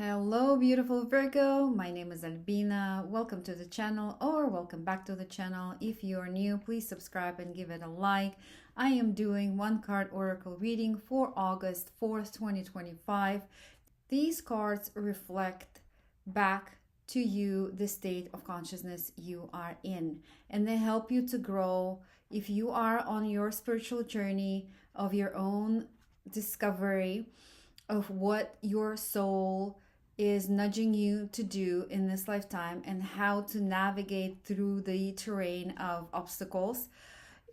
Hello, beautiful Virgo. My name is Albina. Welcome to the channel or welcome back to the channel. If you are new, please subscribe and give it a like. I am doing one card oracle reading for August 4th, 2025. These cards reflect back to you the state of consciousness you are in, and they help you to grow if you are on your spiritual journey of your own discovery of what your soul is nudging you to do in this lifetime and how to navigate through the terrain of obstacles.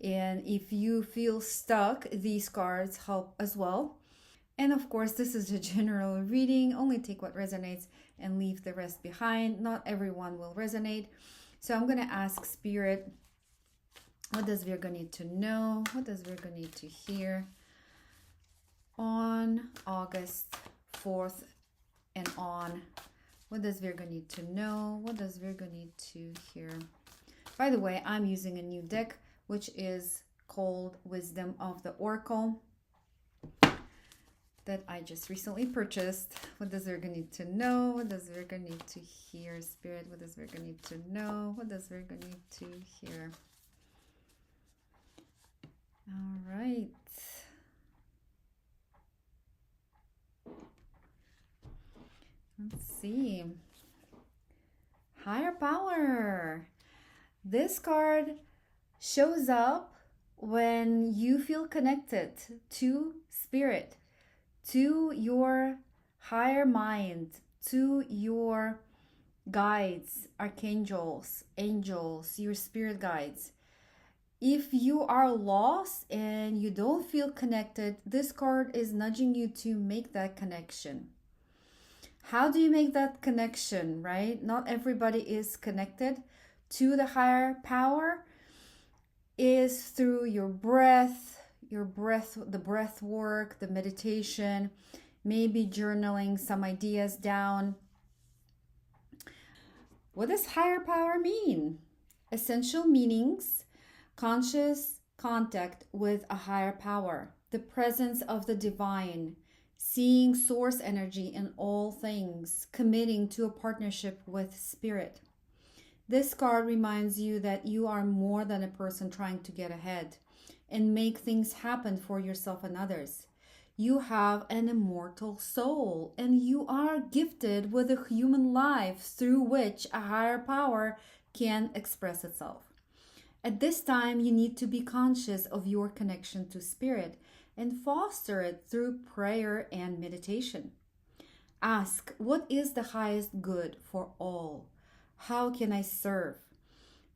And if you feel stuck, these cards help as well. And of course, this is a general reading. Only take what resonates and leave the rest behind. Not everyone will resonate. So I'm going to ask Spirit, what does Virgo need to know? What does Virgo need to hear on August 4th and on? What does Virgo need to know? What does Virgo need to hear? By the way, I'm using a new deck, which is called Wisdom of the Oracle, that I just recently purchased. What does Virgo need to know? What does Virgo need to hear? Spirit, what does Virgo need to know? What does Virgo need to hear? All right. Let's see. Higher power. This card shows up when you feel connected to spirit, to your higher mind, to your guides, archangels, angels, your spirit guides. If you are lost and you don't feel connected, this card is nudging you to make that connection. How do you make that connection, right? Not everybody is connected to the higher power. Is through your breath, the breath work, the meditation, maybe journaling some ideas down. What does higher power mean? Essential meanings: conscious contact with a higher power, the presence of the divine, seeing source energy in all things, committing to a partnership with spirit. This card reminds you that you are more than a person trying to get ahead and make things happen for yourself and others. You have an immortal soul and you are gifted with a human life through which a higher power can express itself. At this time, you need to be conscious of your connection to spirit and foster it through prayer and meditation. Ask, what is the highest good for all? How can I serve?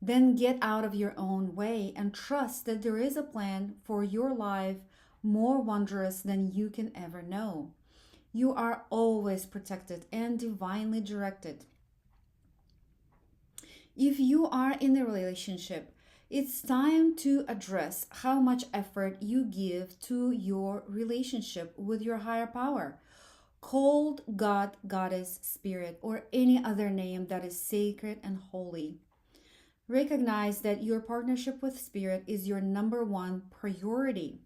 Then get out of your own way and trust that there is a plan for your life more wondrous than you can ever know. You are always protected and divinely directed. If you are in a relationship, it's time to address how much effort you give to your relationship with your higher power, called God, Goddess, Spirit, or any other name that is sacred and holy. Recognize that your partnership with Spirit is your number one priority.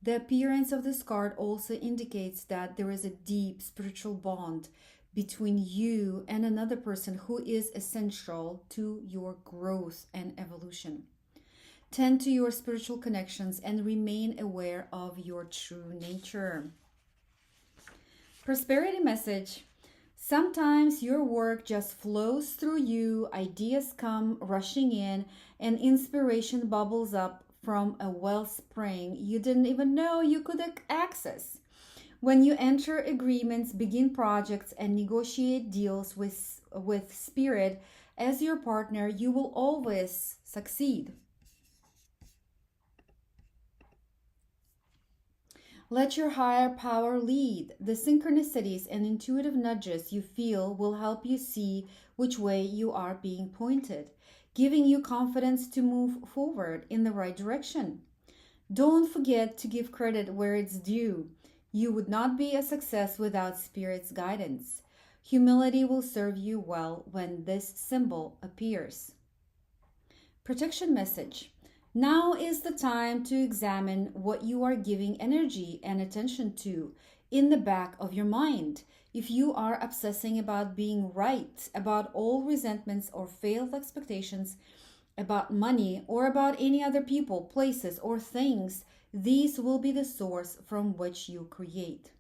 The appearance of this card also indicates that there is a deep spiritual bond between you and another person who is essential to your growth and evolution. Tend to your spiritual connections and remain aware of your true nature. Prosperity message. Sometimes your work just flows through you, ideas come rushing in, and inspiration bubbles up from a wellspring you didn't even know you could access. When you enter agreements, begin projects, and negotiate deals with spirit as your partner, you will always succeed. Let your higher power lead. The synchronicities and intuitive nudges you feel will help you see which way you are being pointed, giving you confidence to move forward in the right direction. Don't forget to give credit where it's due. You would not be a success without Spirit's guidance. Humility will serve you well when this symbol appears. Protection message. Now is the time to examine what you are giving energy and attention to in the back of your mind. If you are obsessing about being right, about all resentments or failed expectations, about money, or about any other people, places, or things, these will be the source from which you create.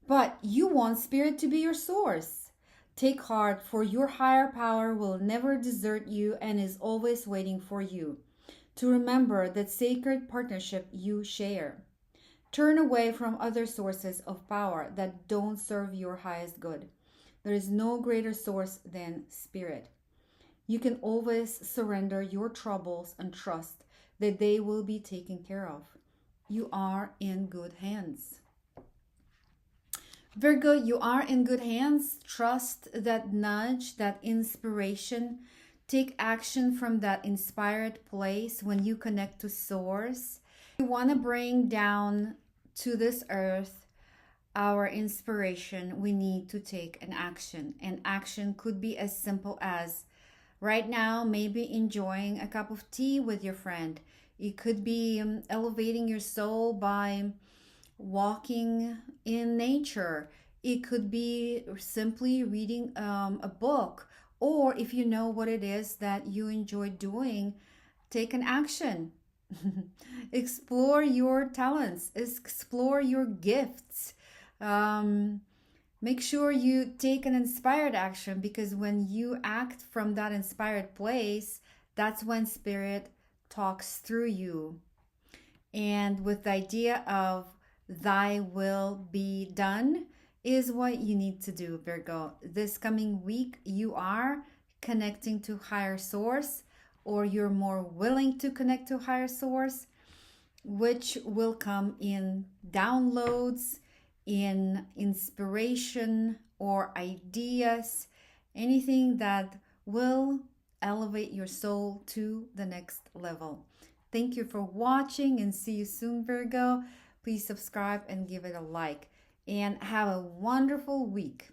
But you want spirit to be your source. Take heart, for your higher power will never desert you and is always waiting for you to remember that sacred partnership you share. Turn away from other sources of power that don't serve your highest good. There is no greater source than spirit. You can always surrender your troubles and trust that they will be taken care of. You are in good hands. Virgo, you are in good hands. Trust that nudge, that inspiration. Take action from that inspired place when you connect to Source. We want to bring down to this earth our inspiration. We need to take an action. And action could be as simple as right now, maybe enjoying a cup of tea with your friend. It could be elevating your soul by walking in nature. It could be simply reading a book. Or if you know what it is that you enjoy doing, take an action. Explore your talents, explore your gifts. Make sure you take an inspired action, because when you act from that inspired place, that's when spirit talks through you. And with the idea of thy will be done is what you need to do, Virgo. This coming week, you are connecting to higher source, or you're more willing to connect to higher source, which will come in downloads, in inspiration or ideas, anything that will elevate your soul to the next level. Thank you for watching and see you soon, Virgo. Please subscribe and give it a like. And have a wonderful week.